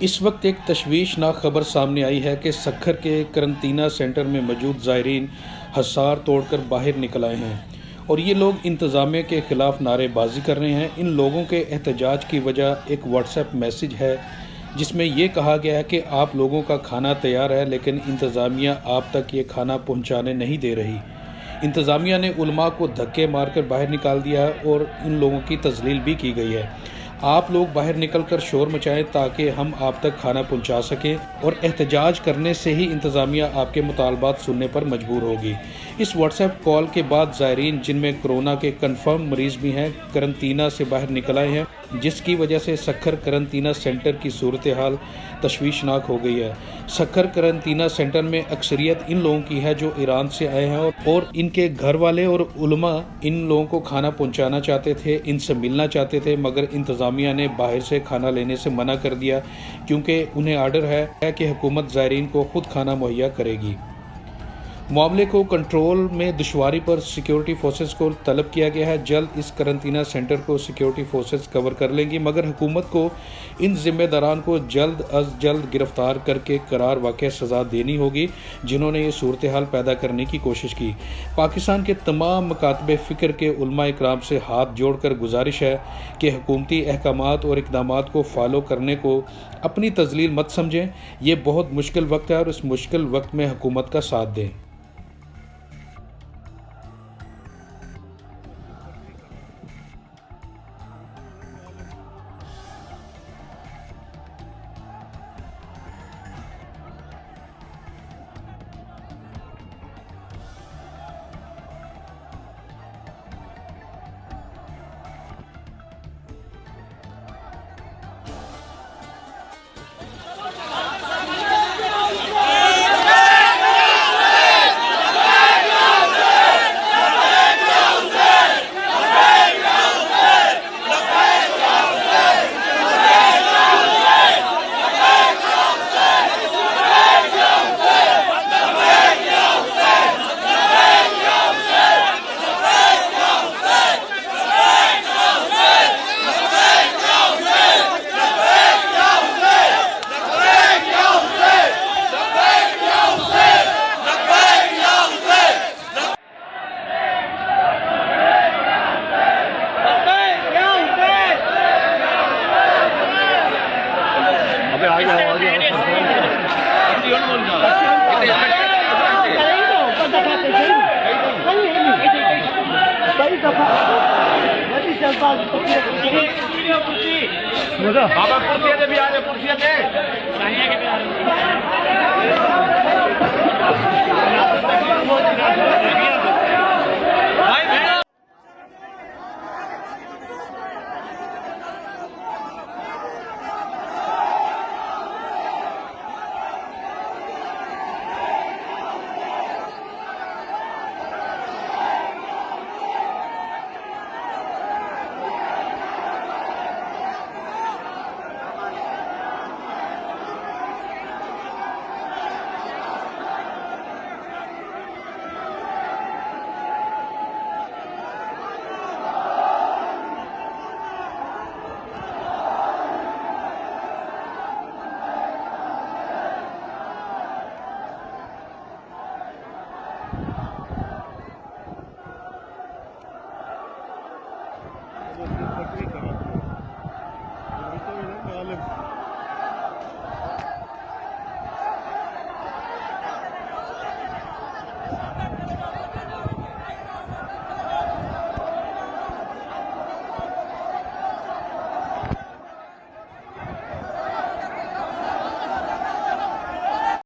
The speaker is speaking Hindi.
इस वक्त एक तशवीशनाक खबर सामने आई है कि सक्खर के करंतना सेंटर में मौजूद ज़ायरीन हसार तोड़कर बाहर निकल आए हैं और ये लोग इंतज़ामिया के ख़िलाफ़ नारेबाजी कर रहे हैं। इन लोगों के एहतजाज की वजह एक व्हाट्सएप मैसेज है जिसमें ये कहा गया है कि आप लोगों का खाना तैयार है लेकिन इंतज़ामिया आप तक ये खाना पहुँचाने नहीं दे रही। इंतज़ामिया ने उलमा को धक्के मारकर बाहर निकाल दिया है और इन लोगों की तजलील भी की गई है। आप लोग बाहर निकलकर शोर मचाएं ताकि हम आप तक खाना पहुंचा सकें और एहतजाज करने से ही इंतज़ामिया आपके मुतालबात सुनने पर मजबूर होगी। इस व्हाट्सएप कॉल के बाद ज़ायरीन जिनमें कोरोना के कन्फर्म मरीज़ भी हैं करंतना से बाहर निकल आए हैं, जिसकी वजह से सक्खर करंतना सेंटर की सूरत हाल तशवीशनाक हो गई है। सक्खर करंतना सेंटर में अक्सरियत इन लोगों की है जो ईरान से आए हैं और इनके घर वाले और उलमा इन लोगों को खाना पहुंचाना चाहते थे, इनसे मिलना चाहते थे, मगर इंतज़ामिया ने बाहर से खाना लेने से मना कर दिया क्योंकि उन्हें आर्डर है कि हुकूमत ज़ायरीन को खुद खाना मुहैया करेगी। मामले को कंट्रोल में दुश्वारी पर सिक्योरिटी फोर्सेस को तलब किया गया है। जल्द इस करंतना सेंटर को सिक्योरिटी फोर्सेस कवर कर लेंगी, मगर हुकूमत को इन जिम्मेदारान को जल्द अज जल्द गिरफ्तार करके करार वाक़ई सज़ा देनी होगी जिन्होंने ये सूरत हाल पैदा करने की कोशिश की। पाकिस्तान के तमाम मकातबे फ़िक्र के उलमा इकराम से हाथ जोड़कर गुजारिश है कि हुकूमती अहकामात और इक़दामात को फॉलो करने को अपनी तजलील मत समझें। ये बहुत मुश्किल वक्त है और इस मुश्किल वक्त में हुकूमत का साथ दें। बाबा कुर्सियां दे भी आ रहे कुर्सियां दे